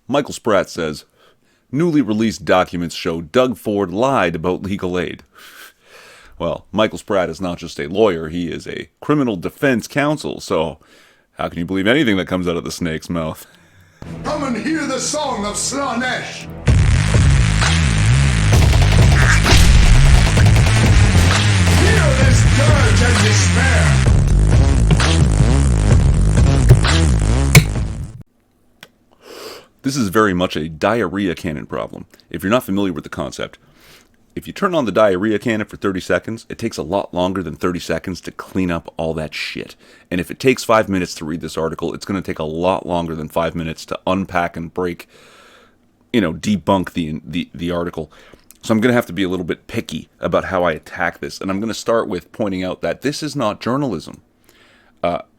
Michael Spratt says, newly released documents show Doug Ford lied about legal aid. Well, Michael Spratt is not just a lawyer, he is a criminal defense counsel, so how can you believe anything that comes out of the snake's mouth? Come and hear the song of Slaanesh! Hear this dirge and despair! This is very much a diarrhea cannon problem. If you're not familiar with the concept, if you turn on the diarrhea cannon for 30 seconds, it takes a lot longer than 30 seconds to clean up all that shit. And if it takes 5 minutes to read this article, it's going to take a lot longer than 5 minutes to unpack and break, debunk the article. So I'm going to have to be a little bit picky about how I attack this. And I'm going to start with pointing out that this is not journalism.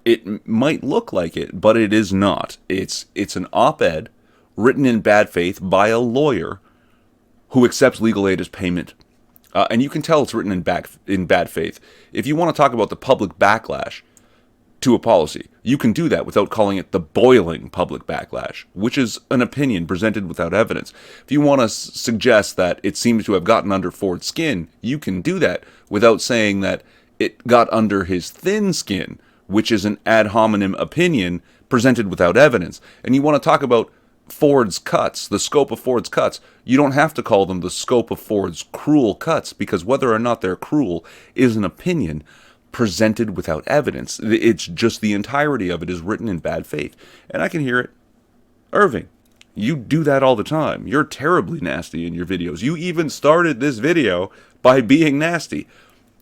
It might look like it, but it is not. It's an op-ed written in bad faith by a lawyer who accepts legal aid as payment. And you can tell it's written in bad faith. If you want to talk about the public backlash to a policy, you can do that without calling it the boiling public backlash, which is an opinion presented without evidence. If you want to suggest that it seems to have gotten under Ford's skin, you can do that without saying that it got under his thin skin, which is an ad hominem opinion presented without evidence. And you want to talk about Ford's cuts, the scope of Ford's cuts, you don't have to call them the scope of Ford's cruel cuts, because whether or not they're cruel is an opinion presented without evidence. It's just the entirety of it is written in bad faith. And I can hear it. Irving, you do that all the time. You're terribly nasty in your videos. You even started this video by being nasty.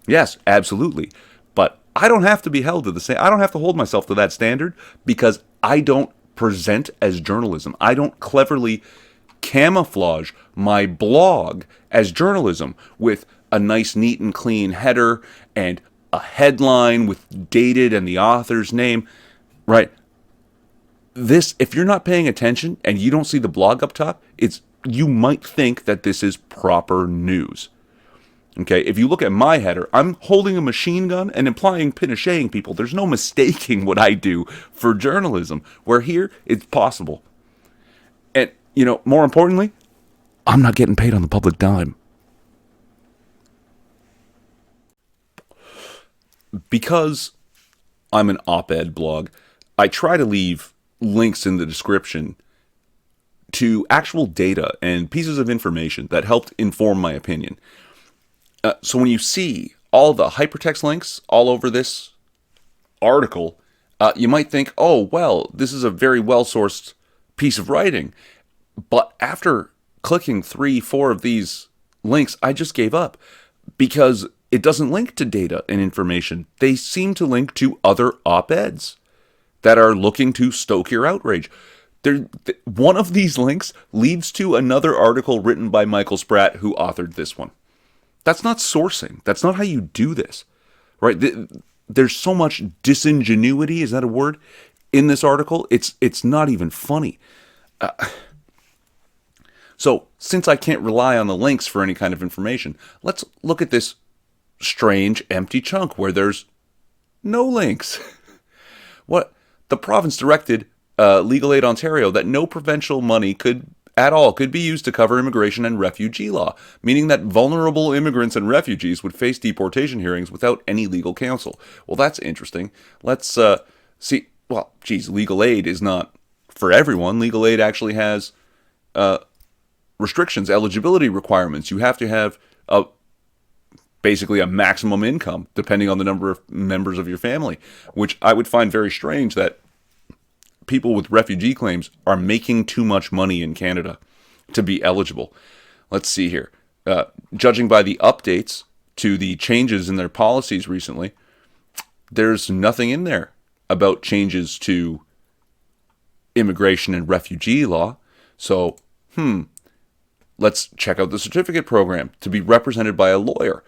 Yes, absolutely. But I don't have to be held to the same. I don't have to hold myself to that standard because I don't present as journalism. I don't cleverly camouflage my blog as journalism with a nice, neat, and clean header and a headline with dated and the author's name, right? This, if you're not paying attention and you don't see the blog up top, you might think that this is proper news. Okay, if you look at my header, I'm holding a machine gun and implying Pinochetting people. There's no mistaking what I do for journalism. Where here, it's possible. And, more importantly, I'm not getting paid on the public dime. Because I'm an op-ed blog, I try to leave links in the description to actual data and pieces of information that helped inform my opinion. So when you see all the hypertext links all over this article, you might think, oh, well, this is a very well-sourced piece of writing. But after clicking 3-4 of these links, I just gave up because it doesn't link to data and information. They seem to link to other op-eds that are looking to stoke your outrage. One of these links leads to another article written by Michael Spratt, who authored this one. That's not sourcing. That's not how you do this, right? There's so much disingenuity, is that a word, in this article? It's not even funny. So since I can't rely on the links for any kind of information, let's look at this strange empty chunk where there's no links. What the province directed Legal Aid Ontario that no provincial money could be used to cover immigration and refugee law, meaning that vulnerable immigrants and refugees would face deportation hearings without any legal counsel. Well, that's interesting. Let's see. Well, geez, legal aid is not for everyone. Legal aid actually has restrictions, eligibility requirements. You have to have basically a maximum income, depending on the number of members of your family, which I would find very strange that people with refugee claims are making too much money in Canada to be eligible. Let's see here. Judging by the updates to the changes in their policies recently, there's nothing in there about changes to immigration and refugee law. So, let's check out the certificate program to be represented by a lawyer.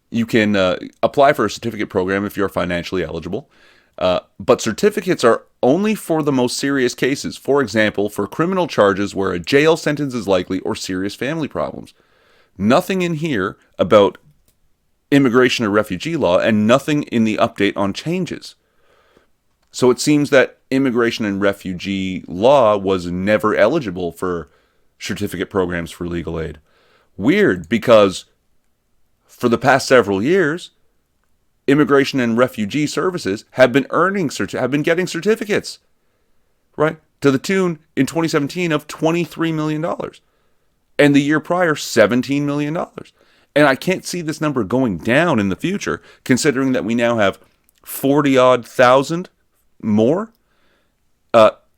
You can apply for a certificate program if you're financially eligible. But certificates are only for the most serious cases. For example, for criminal charges where a jail sentence is likely or serious family problems. Nothing in here about immigration or refugee law and nothing in the update on changes. So it seems that immigration and refugee law was never eligible for certificate programs for legal aid. Weird, because for the past several years, immigration and refugee services have been getting certificates, right? To the tune in 2017 of $23 million. And the year prior, $17 million. And I can't see this number going down in the future, considering that we now have 40 odd thousand more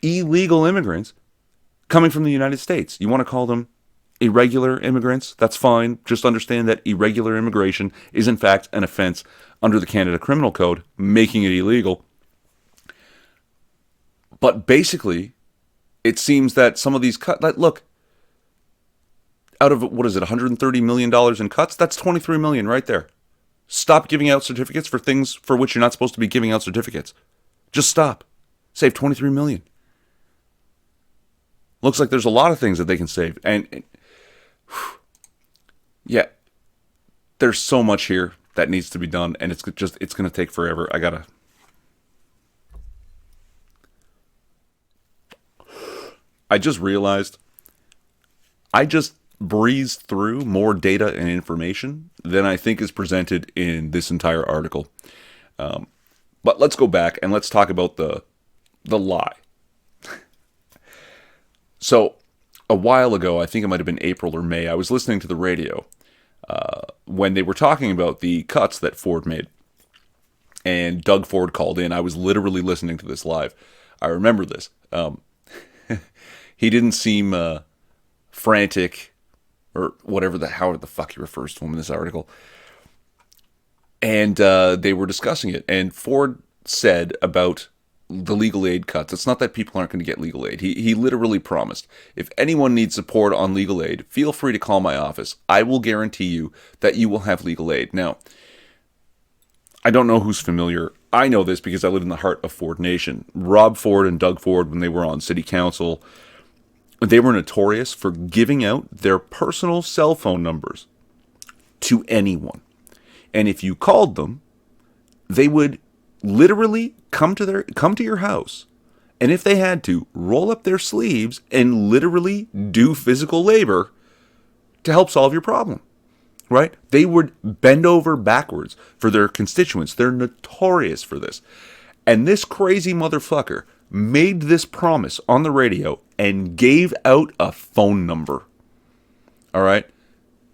illegal immigrants coming from the United States. You want to call them irregular immigrants? That's fine. Just understand that irregular immigration is in fact an offense under the Canada Criminal Code, making it illegal. But basically, it seems that some of these look, out of, what is it, $130 million in cuts? That's $23 million right there. Stop giving out certificates for things for which you're not supposed to be giving out certificates. Just stop. Save $23 million. Looks like there's a lot of things that they can save. And yeah, there's so much here that needs to be done, and it's going to take forever. I just realized I just breezed through more data and information than I think is presented in this entire article. But let's go back and let's talk about the lie. So a while ago, I think it might have been April or May, I was listening to the radio when they were talking about the cuts that Ford made. And Doug Ford called in. I was literally listening to this live. I remember this. He didn't seem frantic or however the fuck he refers to him in this article. And they were discussing it. And Ford said about the legal aid cuts, it's not that people aren't going to get legal aid. He literally promised, if anyone needs support on legal aid, feel free to call my office. I will guarantee you that you will have legal aid. Now, I don't know who's familiar. I know this because I live in the heart of Ford Nation. Rob Ford and Doug Ford, when they were on city council, they were notorious for giving out their personal cell phone numbers to anyone. And if you called them, they would literally come to your house, and if they had to, roll up their sleeves and literally do physical labor to help solve your problem. Right? They would bend over backwards for their constituents. They're notorious for this. And this crazy motherfucker made this promise on the radio and gave out a phone number. All right?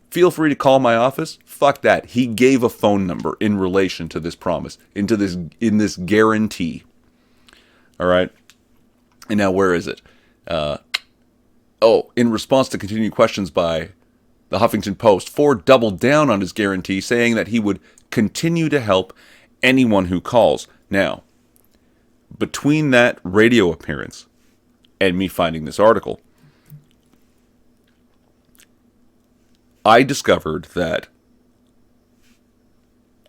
Feel free to call my office. Fuck that. He gave a phone number in relation to this promise, in this guarantee. All right? And now where is it? In response to continued questions by the Huffington Post, Ford doubled down on his guarantee, saying that he would continue to help anyone who calls. Now, between that radio appearance and me finding this article, I discovered that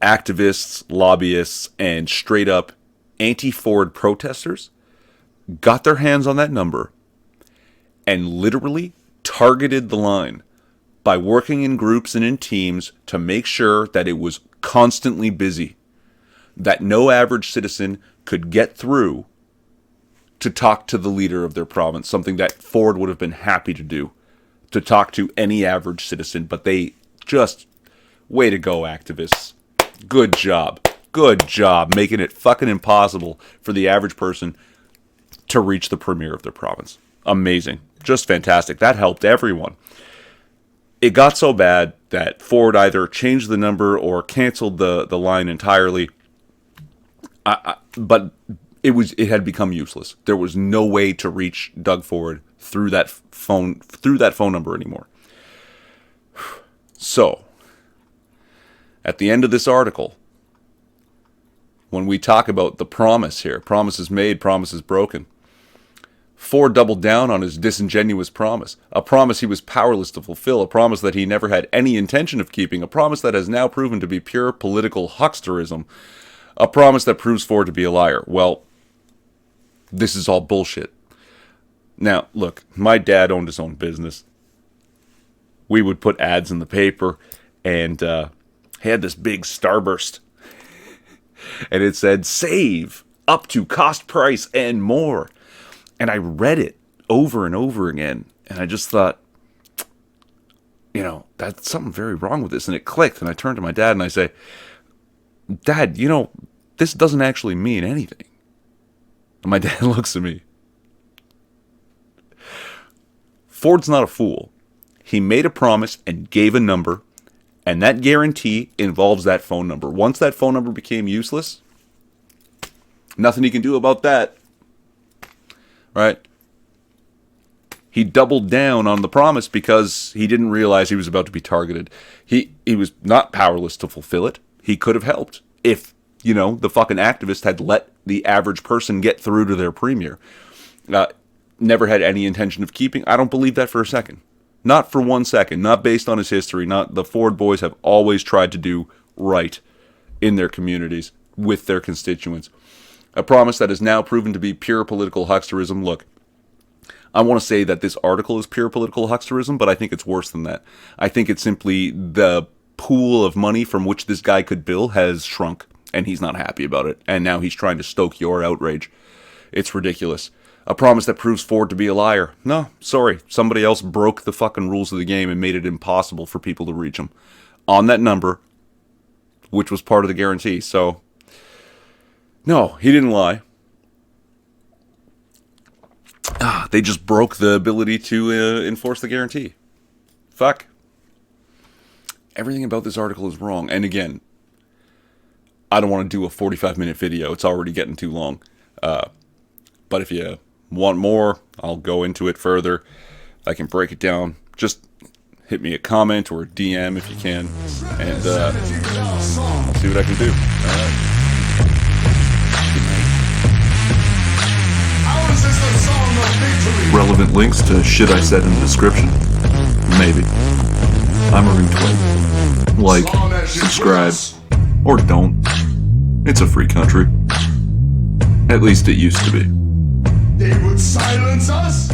activists, lobbyists, and straight up anti-Ford protesters got their hands on that number and literally targeted the line by working in groups and in teams to make sure that it was constantly busy, that no average citizen could get through to talk to the leader of their province, something that Ford would have been happy to do, to talk to any average citizen. But they just, way to go, activists. Good job. Good job making it fucking impossible for the average person to reach the premier of their province. Amazing. Just fantastic. That helped everyone. It got so bad that Ford either changed the number or canceled the line entirely. But it had become useless. There was no way to reach Doug Ford through that phone number anymore. So, at the end of this article, when we talk about the promise here, promises made, promises broken, Ford doubled down on his disingenuous promise, a promise he was powerless to fulfill, a promise that he never had any intention of keeping, a promise that has now proven to be pure political hucksterism, a promise that proves Ford to be a liar. Well, this is all bullshit. Now, look, my dad owned his own business. We would put ads in the paper, and he had this big starburst. And it said, save up to cost price and more. And I read it over and over again, and I just thought, that's something very wrong with this. And it clicked, and I turned to my dad and I say, Dad, this doesn't actually mean anything. And my dad looks at me. Ford's not a fool. He made a promise and gave a number, and that guarantee involves that phone number. Once that phone number became useless, nothing he can do about that. Right? He doubled down on the promise because he didn't realize he was about to be targeted. He was not powerless to fulfill it. He could have helped if, the fucking activist had let the average person get through to their premier. Never had any intention of keeping. I don't believe that for a second. Not for 1 second. Not based on his history. Not the Ford boys have always tried to do right in their communities with their constituents. A promise that is now proven to be pure political hucksterism. Look, I want to say that this article is pure political hucksterism, but I think it's worse than that. I think it's simply the pool of money from which this guy could bill has shrunk, and he's not happy about it. And now he's trying to stoke your outrage. It's ridiculous. A promise that proves Ford to be a liar. No, sorry. Somebody else broke the fucking rules of the game and made it impossible for people to reach him on that number, which was part of the guarantee. So, no, he didn't lie. They just broke the ability to enforce the guarantee. Fuck. Everything about this article is wrong. And again, I don't want to do a 45-minute video. It's already getting too long. But if you want more, I'll go into it further. I can break it down. Just hit me a comment or a DM if you can. And I'll see what I can do. All right. Relevant links to shit I said in the description? Maybe. I'm a retweet. Like, subscribe, or don't. It's a free country. At least it used to be. They would silence us?